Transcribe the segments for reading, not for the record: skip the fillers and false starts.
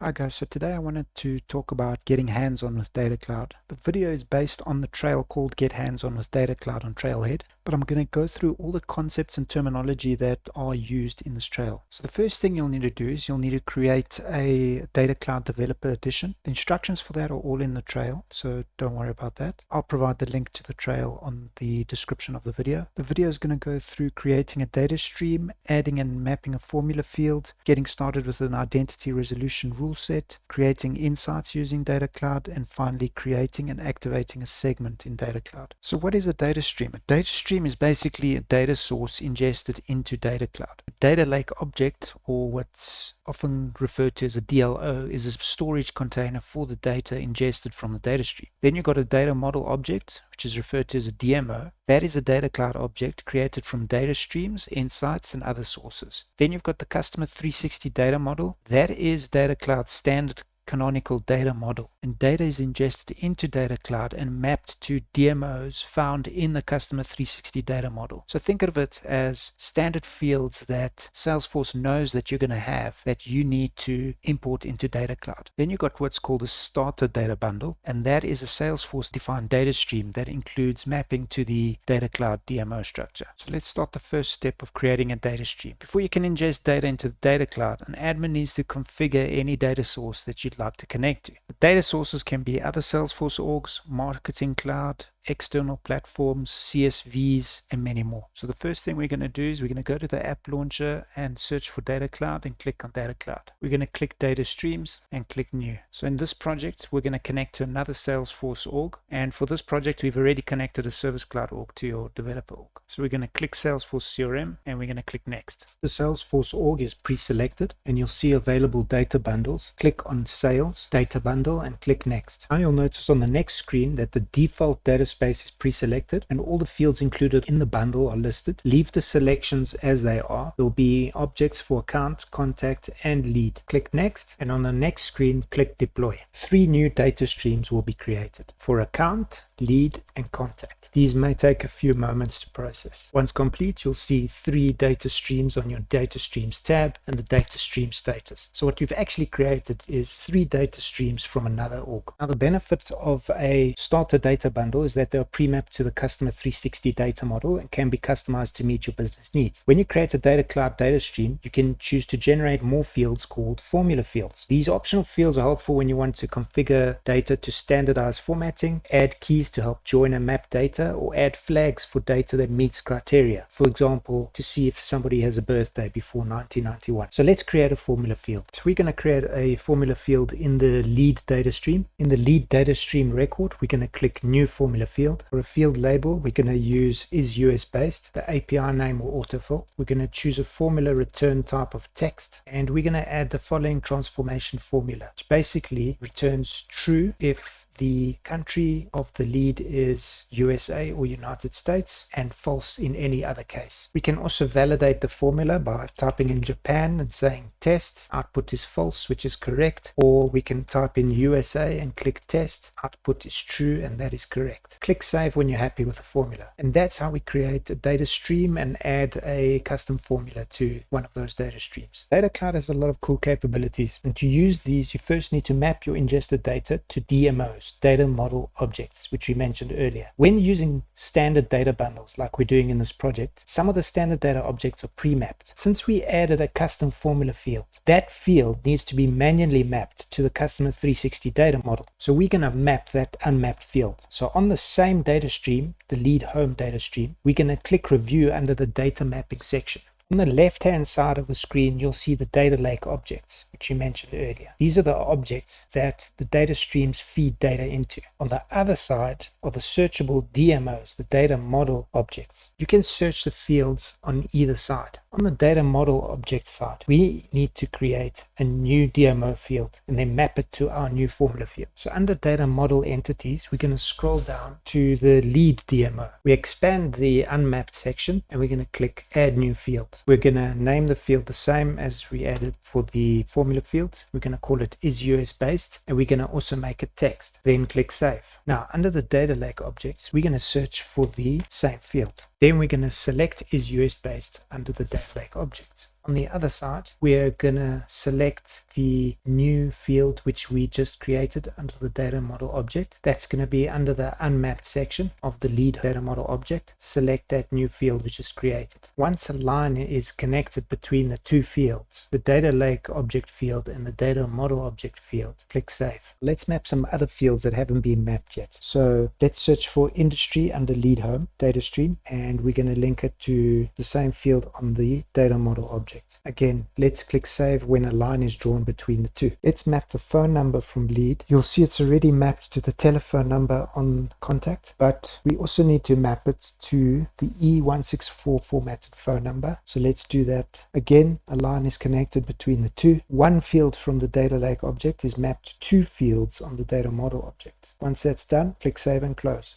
Hi guys, so today I wanted to talk about getting hands-on with Data Cloud. The video is based on the trail called Get Hands-On with Data Cloud on Trailhead, but I'm going to go through all the concepts and terminology that are used in this trail. So the first thing you'll need to do is you'll need to create a Data Cloud Developer Edition. The instructions for that are all in the trail, so don't worry about that. I'll provide the link to the trail on the description of the video. The video is going to go through creating a data stream, adding and mapping a formula field, getting started with an identity resolution ruleset, creating insights using Data Cloud, and finally creating and activating a segment in Data Cloud. So what is a data stream? A data stream is basically a data source ingested into Data Cloud. A data lake object, or what's often referred to as a DLO, is a storage container for the data ingested from the data stream. Then you've got a data model object, which is referred to as a DMO. That is a Data Cloud object created from data streams, insights, and other sources. Then you've got the Customer 360 data model. That is Data Cloud's standard canonical data model, and data is ingested into Data Cloud and mapped to DMOs found in the Customer 360 data model. So think of it as standard fields that Salesforce knows that you're going to have that you need to import into Data Cloud. Then you've got what's called a starter data bundle, and that is a Salesforce defined data stream that includes mapping to the Data Cloud DMO structure. So let's start the first step of creating a data stream. Before you can ingest data into the Data Cloud, an admin needs to configure any data source that you'd like to connect to. The data sources can be other Salesforce orgs, Marketing Cloud, external platforms, CSVs, and many more. So the first thing we're going to do is we're going to go to the app launcher and search for Data Cloud and click on Data Cloud. We're going to click Data Streams and click New. So in this project, we're going to connect to another Salesforce org. And for this project, we've already connected a Service Cloud org to your developer org. So we're going to click Salesforce CRM and we're going to click Next. The Salesforce org is pre-selected and you'll see available data bundles. Click on Sales, Data Bundle, and click Next. Now you'll notice on the next screen that the default data space is pre-selected and all the fields included in the bundle are listed. Leave the selections as they are. There'll be objects for account, contact, and lead. Click Next, and on the next screen, click Deploy. 3 new data streams will be created for account, lead, and contact. These may take a few moments to process. Once complete, you'll see 3 data streams on your Data Streams tab and the data stream status. So what you've actually created is 3 data streams from another org. Now the benefit of a starter data bundle is that they are pre-mapped to the Customer 360 data model and can be customized to meet your business needs. When you create a Data Cloud data stream, you can choose to generate more fields called formula fields. These optional fields are helpful when you want to configure data to standardize formatting, add keys to help join and map data, or add flags for data that meets criteria. For example, to see if somebody has a birthday before 1991. So let's create a formula field. So we're going to create a formula field in the lead data stream. In the lead data stream record, we're going to click New Formula Field. For a field label, we're going to use is US based, the API name or autofill. We're going to choose a formula return type of text, and we're going to add the following transformation formula, which basically returns true if the country of the lead is USA or United States, and false in any other case. We can also validate the formula by typing in Japan and saying test, output is false, which is correct, or we can type in USA and click test, output is true, and that is correct. Click save when you're happy with the formula. And that's how we create a data stream and add a custom formula to one of those data streams. Data Cloud has a lot of cool capabilities, and to use these, you first need to map your ingested data to DMOs, data model objects, which we mentioned earlier. When using standard data bundles like we're doing in this project, some of the standard data objects are pre-mapped. Since we added a custom formula field, that field needs to be manually mapped to the Customer 360 data model. So we're going to map that unmapped field. So on the same data stream, the lead home data stream, we're going to click review under the data mapping section. On the left-hand side of the screen, you'll see the data lake objects, which you mentioned earlier. These are the objects that the data streams feed data into. On the other side are the searchable DMOs, the data model objects. You can search the fields on either side. On the data model object side, we need to create a new DMO field and then map it to our new formula field. So under data model entities, we're going to scroll down to the lead DMO. We expand the unmapped section and we're going to click add new field. We're going to name the field the same as we added for the formula field. We're going to call it is US based, and we're going to also make it text. Then click save. Now under the data lake objects, we're going to search for the same field. Then we're going to select is US based under the data lake objects. On the other side, we're going to select the new field which we just created under the data model object. That's going to be under the unmapped section of the lead data model object. Select that new field which is created. Once a line is connected between the two fields, the data lake object field and the data model object field, click Save. Let's map some other fields that haven't been mapped yet. So let's search for industry under lead home data stream, and we're going to link it to the same field on the data model object. Again, let's click Save when a line is drawn between the two. Let's map the phone number from lead. You'll see it's already mapped to the telephone number on contact, but we also need to map it to the E164 formatted phone number. So let's do that. Again, a line is connected between the two. One field from the data lake object is mapped to two fields on the data model object. Once that's done, click Save and close.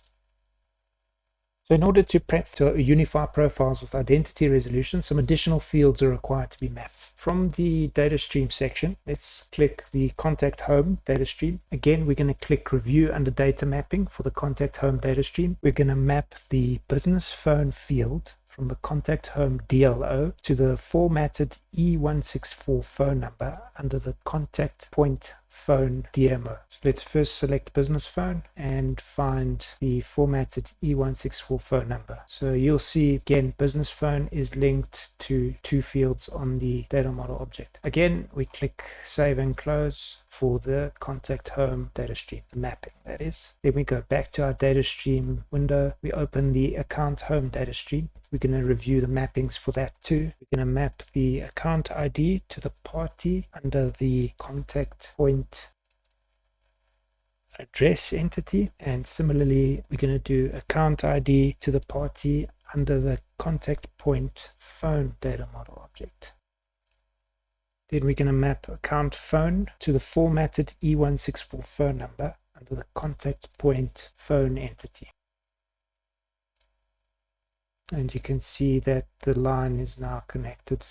So in order to prep to Unify profiles with identity resolution, some additional fields are required to be mapped. From the data stream section, let's click the contact home data stream. Again, we're going to click review under data mapping for the contact home data stream. We're going to map the business phone field from the contact home DLO to the formatted E164 phone number under the contact point phone DMO. So let's first select business phone and find the formatted E164 phone number. So you'll see again business phone is linked to two fields on the data model object. Again, we click Save and close for the contact home data stream, the mapping that is. Then we go back to our data stream window. We open the account home data stream. We're going to review the mappings for that too. We're going to map the account ID to the party under the contact point address entity, and similarly we're going to do account ID to the party under the contact point phone data model object. Then we're going to map account phone to the formatted E164 phone number under the contact point phone entity. And you can see that the line is now connected.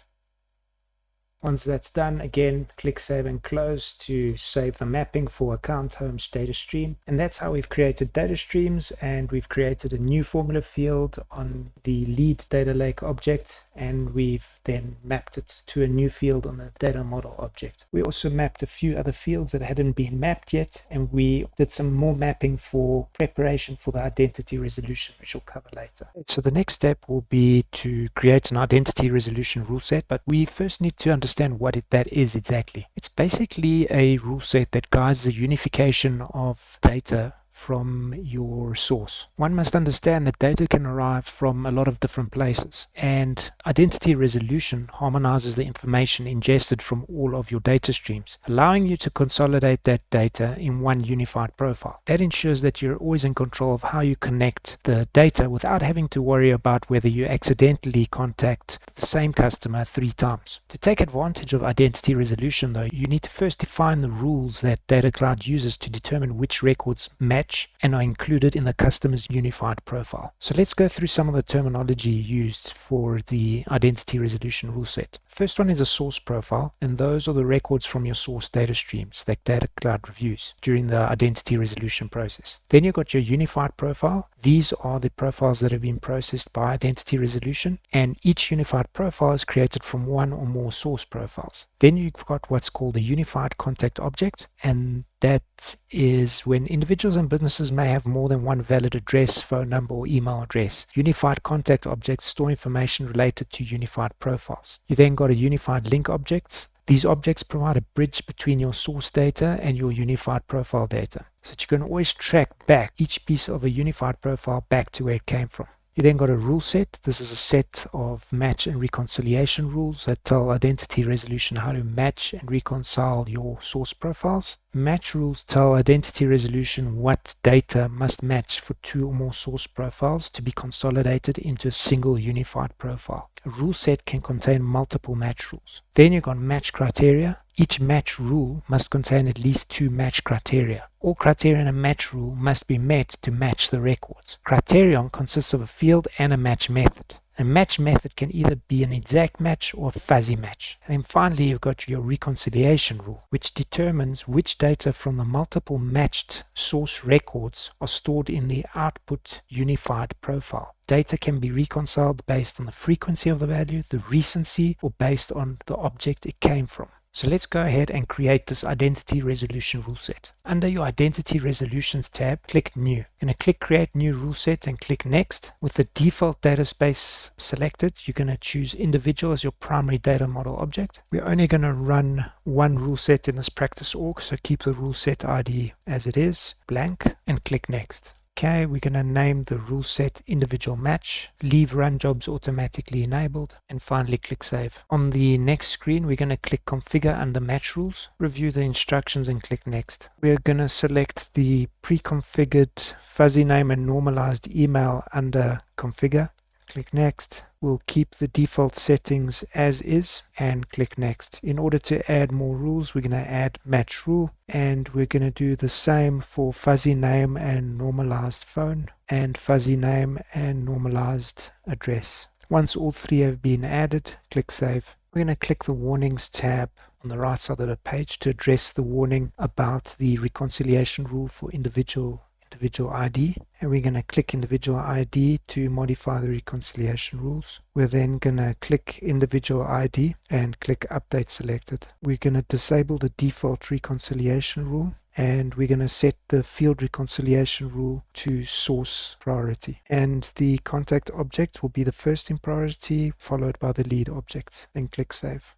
Once that's done, again, click Save and Close to save the mapping for account home's data stream. And that's how we've created data streams, and we've created a new formula field on the lead data lake object, and we've then mapped it to a new field on the data model object. We also mapped a few other fields that hadn't been mapped yet, and we did some more mapping for preparation for the identity resolution, which we'll cover later. So the next step will be to create an identity resolution rule set, but we first need to understand what that is exactly. It's basically a rule set that guides the unification of data from your source. One must understand that data can arrive from a lot of different places, and identity resolution harmonizes the information ingested from all of your data streams, allowing you to consolidate that data in one unified profile. That ensures that you're always in control of how you connect the data without having to worry about whether you accidentally contact the same customer 3 times. To take advantage of identity resolution, though, you need to first define the rules that Data Cloud uses to determine which records match and are included in the customer's unified profile. So let's go through some of the terminology used for the identity resolution rule set. First one is a source profile, and those are the records from your source data streams that Data Cloud reviews during the identity resolution process. Then you've got your unified profile. These are the profiles that have been processed by identity resolution, and each unified profile is created from one or more source profiles. Then you've got what's called a unified contact object, and that is when individuals and businesses may have more than one valid address, phone number, or email address. Unified contact objects store information related to unified profiles. You then got a unified link objects. These objects provide a bridge between your source data and your unified profile data, so that you can always track back each piece of a unified profile back to where it came from. You then got a rule set. This is a set of match and reconciliation rules that tell identity resolution how to match and reconcile your source profiles. Match rules tell identity resolution what data must match for 2 or more source profiles to be consolidated into a single unified profile. A rule set can contain multiple match rules. Then you've got match criteria. Each match rule must contain at least 2 match criteria. All criteria in a match rule must be met to match the records. Criterion consists of a field and a match method. A match method can either be an exact match or a fuzzy match. And then finally, you've got your reconciliation rule, which determines which data from the multiple matched source records are stored in the output unified profile. Data can be reconciled based on the frequency of the value, the recency, or based on the object it came from. So let's go ahead and create this identity resolution rule set. Under your identity resolutions tab, click new. You're going to click create new rule set and click next. With the default data space selected, you're going to choose individual as your primary data model object. We're only going to run one rule set in this practice org, so keep the rule set ID as it is, blank, and click next. Okay, we're going to name the rule set individual match, leave run jobs automatically enabled, and finally click save. On the next screen, we're going to click configure under match rules, review the instructions and click next. We're going to select the pre-configured fuzzy name and normalized email under configure. Click next. We'll keep the default settings as is and click next. In order to add more rules, we're going to add match rule, and we're going to do the same for fuzzy name and normalized phone and fuzzy name and normalized address. Once all three have been added, click save. We're going to click the warnings tab on the right side of the page to address the warning about the reconciliation rule for individual ID, and we're going to click individual ID to modify the reconciliation rules. We're then going to click individual ID and click update selected. We're going to disable the default reconciliation rule, and we're going to set the field reconciliation rule to source priority, and the contact object will be the first in priority followed by the lead object. Then click save.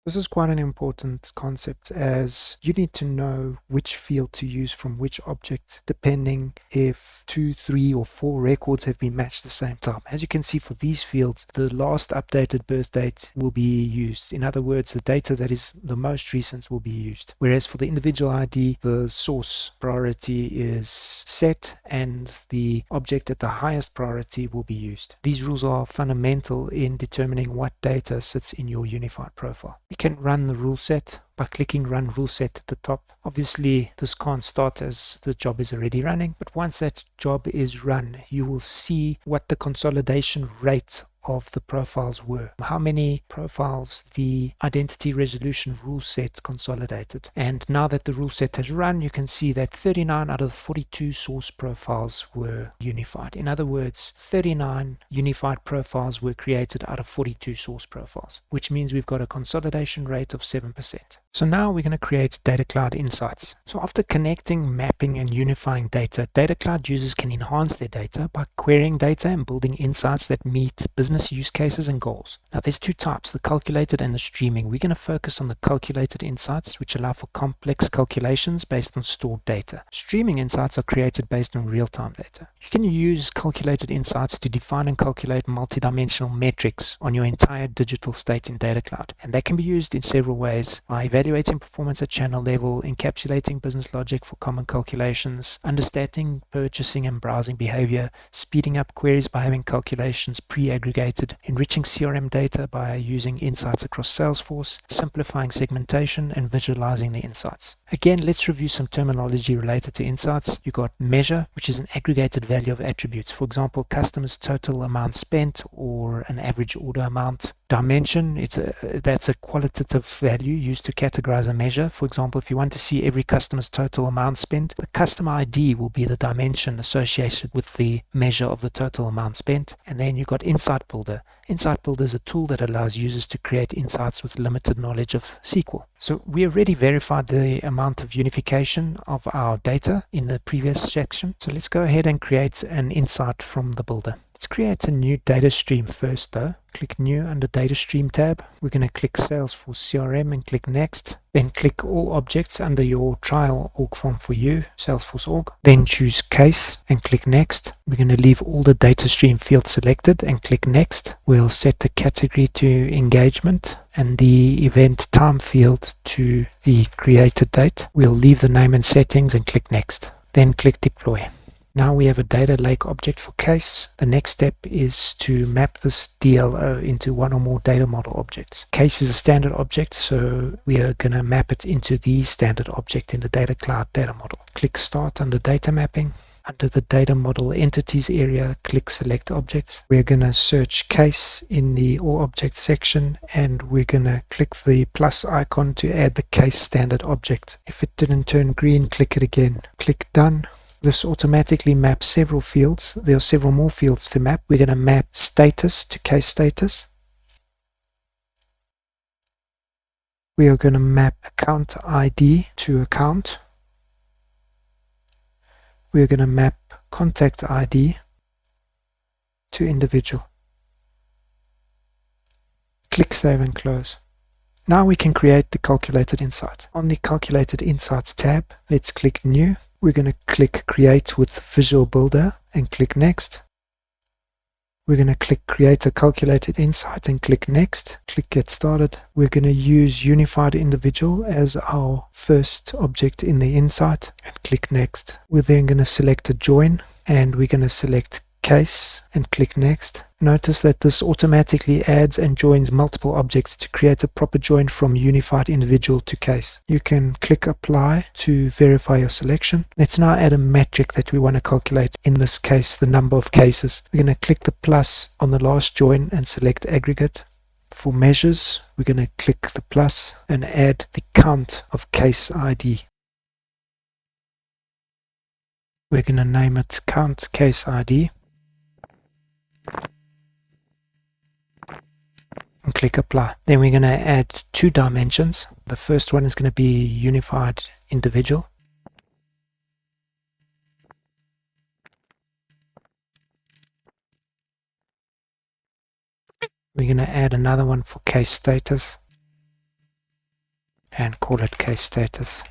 This is quite an important concept, as you need to know which field to use from which object depending if 2, 3 or 4 records have been matched the same time. As you can see, for these fields, the last updated birth date will be used. In other words, the data that is the most recent will be used. Whereas for the individual ID, the source priority is set and the object at the highest priority will be used. These rules are fundamental in determining what data sits in your unified profile. You can run the rule set by clicking run rule set at the top. Obviously this can't start as the job is already running, but once that job is run, you will see what the consolidation rate of the profiles were, how many profiles the identity resolution rule set consolidated. And now that the rule set has run, you can see that 39 out of the 42 source profiles were unified. In other words, 39 unified profiles were created out of 42 source profiles, which means we've got a consolidation rate of 7%. So now we're going to create Data Cloud insights. So after connecting, mapping, and unifying data, Data Cloud users can enhance their data by querying data and building insights that meet business use cases and goals. Now there's two types, the calculated and the streaming. We're going to focus on the calculated insights, which allow for complex calculations based on stored data. Streaming insights are created based on real-time data. You can use calculated insights to define and calculate multidimensional metrics on your entire digital state in Data Cloud. And that can be used in several ways, by evaluating performance at channel level, encapsulating business logic for common calculations, understanding purchasing and browsing behavior, speeding up queries by having calculations pre-aggregated, enriching CRM data by using insights across Salesforce, simplifying segmentation, and visualizing the insights. Again, let's review some terminology related to insights. You've got measure, which is an aggregated value of attributes. For example, customers' total amount spent or an average order amount. Dimension, that's a qualitative value used to categorize a measure. For example, if you want to see every customer's total amount spent, the customer ID will be the dimension associated with the measure of the total amount spent. And then you've got Insight Builder. Insight Builder is a tool that allows users to create insights with limited knowledge of SQL. So we already verified the amount of unification of our data in the previous section. So let's go ahead and create an insight from the builder. Let's create a new data stream first though. Click new under data stream tab. We're going to click Salesforce CRM and click next. Then click all objects under your trial org form for you, Salesforce org. Then choose case and click next. We're going to leave all the data stream fields selected and click next. We'll set the category to engagement and the event time field to the created date. We'll leave the name and settings and click next. Then click deploy. Now we have a data lake object for case. The next step is to map this DLO into one or more data model objects. Case is a standard object, so we are going to map it into the standard object in the Data Cloud data model. Click Start under Data Mapping. Under the Data Model Entities area, click Select Objects. We're going to search case in the All Objects section, and we're going to click the plus icon to add the case standard object. If it didn't turn green, click it again. Click Done. This automatically maps several fields. There are several more fields to map. We're going to map status to case status. We are going to map account ID to account. We are going to map contact ID to individual. Click Save and Close. Now we can create the calculated insight. On the Calculated Insights tab, let's click New. We're going to click Create with Visual Builder and click Next. We're going to click Create a Calculated Insight and click Next. Click Get Started. We're going to use Unified Individual as our first object in the insight and click Next. We're then going to select a join and we're going to select Case and click Next. Notice that this automatically adds and joins multiple objects to create a proper join from Unified Individual to Case. You can click Apply to verify your selection. Let's now add a metric that we want to calculate, in this case the number of cases. We're going to click the plus on the last join and select Aggregate. For measures, we're going to click the plus and add the count of case ID. We're going to name it Count Case ID. And click Apply. Then we're going to add two dimensions. The first one is going to be Unified Individual. We're going to add another one for Case Status and call it Case Status.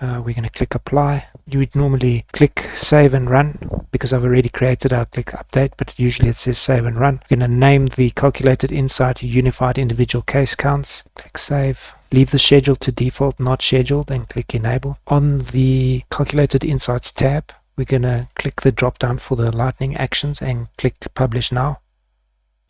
We're going to click Apply. You would normally click Save and Run. Because I've already created, I'll click Update, but usually it says Save and Run. We're going to name the Calculated Insight Unified Individual Case Counts. Click Save. Leave the schedule to default, not scheduled, and click Enable. On the Calculated Insights tab, we're going to click the drop down for the Lightning Actions and click Publish Now.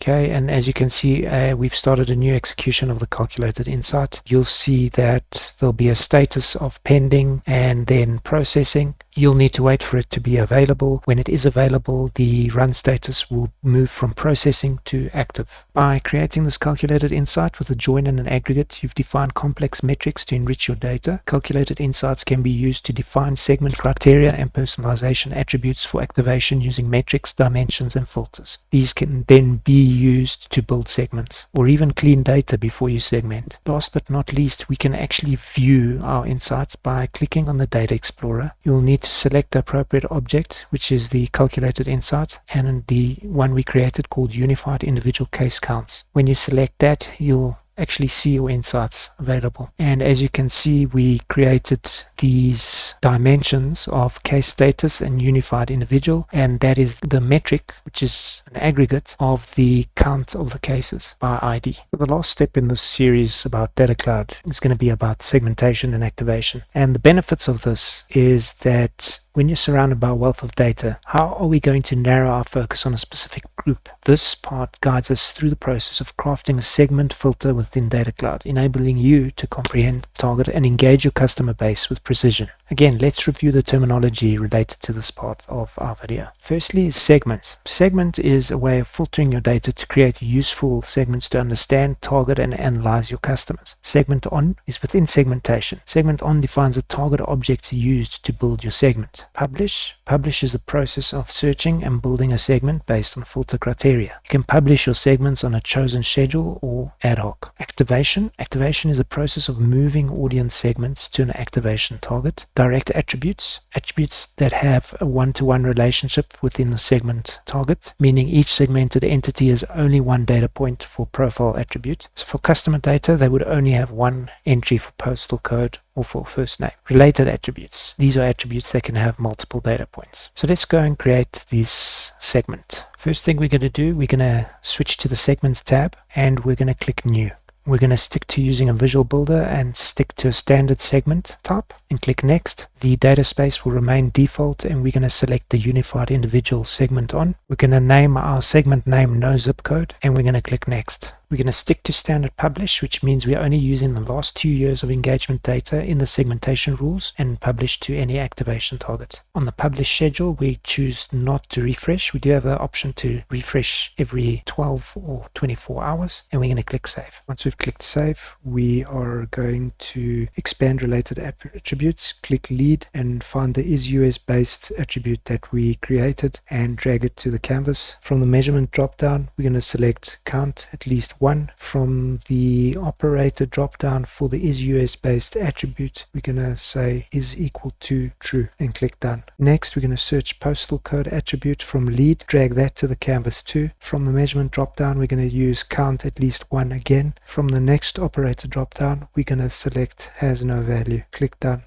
Okay, and as you can see, we've started a new execution of the Calculated Insight. You'll see that there'll be a status of pending and then processing. You'll need to wait for it to be available. When it is available, the run status will move from processing to active. By creating this Calculated Insight with a join and an aggregate, you've defined complex metrics to enrich your data. Calculated Insights can be used to define segment criteria and personalization attributes for activation using metrics, dimensions, and filters. These can then be used to build segments or even clean data before you segment. Last but not least, we can actually view our insights by clicking on the Data Explorer. You'll need to select the appropriate object, which is the Calculated Insight, and the one we created called Unified Individual Case Counts. When you select that, you'll actually see your insights available. And as you can see, we created these dimensions of case status and unified individual, and that is the metric, which is an aggregate of the count of the cases by ID. So the last step in this series about Data Cloud is going to be about segmentation and activation. And the benefits of this is that when you're surrounded by a wealth of data, how are we going to narrow our focus on a specific group? This part guides us through the process of crafting a segment filter within Data Cloud, enabling you to comprehend, target, and engage your customer base with precision. Again, let's review the terminology related to this part of our video. Firstly is segment. Segment is a way of filtering your data to create useful segments to understand, target, and analyze your customers. Segment on is within segmentation. Segment on defines a target object used to build your segment. Publish. Publish is the process of searching and building a segment based on filter criteria. You can publish your segments on a chosen schedule or ad hoc. Activation. Activation is the process of moving audience segments to an activation target. Direct attributes. Attributes that have a one-to-one relationship within the segment target, meaning each segmented entity has only one data point for profile attribute. So for customer data, they would only have one entry for postal code or for first name. Related attributes. These are attributes that can have multiple data points. So let's go and create this segment. First thing we're going to do, we're going to switch to the Segments tab and we're going to click New. We're going to stick to using a visual builder and stick to a standard segment type and click Next. The data space will remain default and we're going to select the Unified Individual segment on. We're going to name our segment name No Zip Code and we're going to click Next. We're going to stick to standard publish, which means we're only using the last 2 years of engagement data in the segmentation rules and publish to any activation target. On the publish schedule, we choose not to refresh. We do have an option to refresh every 12 or 24 hours and we're going to click Save. Once we've clicked Save, we are going to expand related attributes, click Lead and find the IsUS based attribute that we created and drag it to the canvas. From the measurement drop down, we're going to select count at least 1. From the operator drop down for the is US based attribute, we're going to say is equal to true and click done. Next, we're going to search postal code attribute from lead, drag that to the canvas 2. From the measurement drop down, we're going to use count at least 1 again. From the next operator drop down, we're going to select has no value, click done.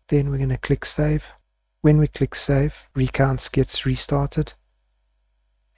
Then we're going to click save. When we click save, recounts gets restarted,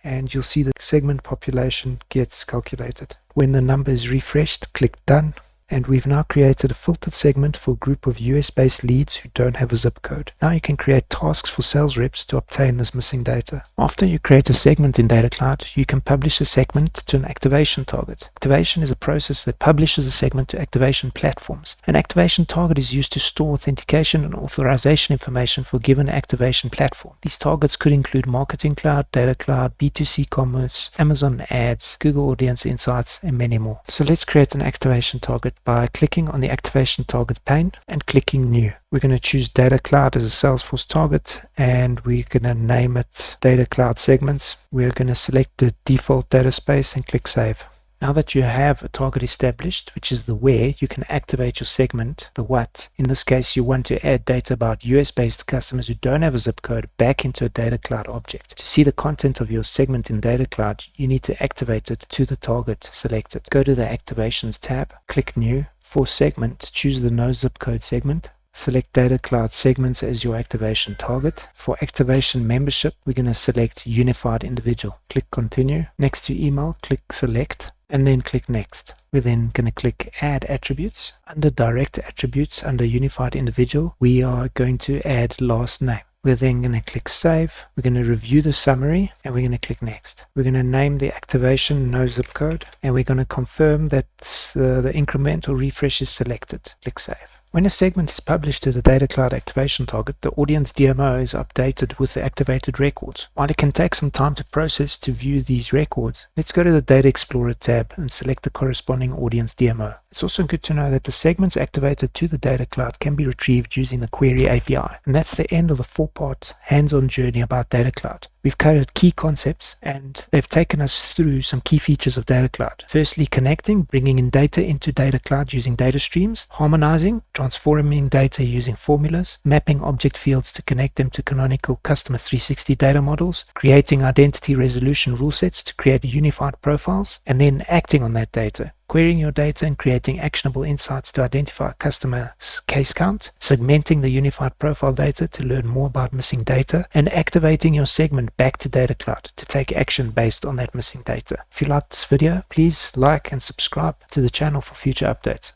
and you'll see the segment population gets calculated. When the number is refreshed, click done, and we've now created a filtered segment for a group of US-based leads who don't have a zip code. Now you can create tasks for sales reps to obtain this missing data. After you create a segment in Data Cloud, you can publish a segment to an activation target. Activation is a process that publishes a segment to activation platforms. An activation target is used to store authentication and authorization information for a given activation platform. These targets could include Marketing Cloud, Data Cloud, B2C Commerce, Amazon Ads, Google Audience Insights, and many more. So let's create an activation target by clicking on the activation target pane and clicking new. We're going to choose Data Cloud as a Salesforce target, and we're going to name it Data Cloud Segments. We're going to select the default data space and click save. Now that you have a target established, which is the where, you can activate your segment, the what. In this case, you want to add data about US-based customers who don't have a zip code back into a Data Cloud object. To see the content of your segment in Data Cloud, you need to activate it to the target selected. Go to the Activations tab, click New. For segment, choose the no zip code segment. Select Data Cloud Segments as your activation target. For activation membership, we're going to select Unified Individual. Click Continue. Next to Email, click Select, and then click Next. We're then going to click Add Attributes. Under Direct Attributes, under Unified Individual, we are going to add last name. We're then going to click Save. We're going to review the summary, and we're going to click Next. We're going to name the activation no zip code, and we're going to confirm that the increment or refresh is selected. Click Save. When a segment is published to the Data Cloud activation target, the audience DMO is updated with the activated records. While it can take some time to process to view these records, let's go to the Data Explorer tab and select the corresponding audience DMO. It's also good to know that the segments activated to the Data Cloud can be retrieved using the Query API. And that's the end of the 4-part hands-on journey about Data Cloud. We've covered key concepts, and they've taken us through some key features of Data Cloud. Firstly, connecting, bringing in data into Data Cloud using data streams, harmonizing, transforming data using formulas, mapping object fields to connect them to canonical Customer 360 data models, creating identity resolution rulesets to create unified profiles, and then acting on that data. Querying your data and creating actionable insights to identify customer case count, segmenting the unified profile data to learn more about missing data, and activating your segment back to Data Cloud to take action based on that missing data. If you liked this video, please like and subscribe to the channel for future updates.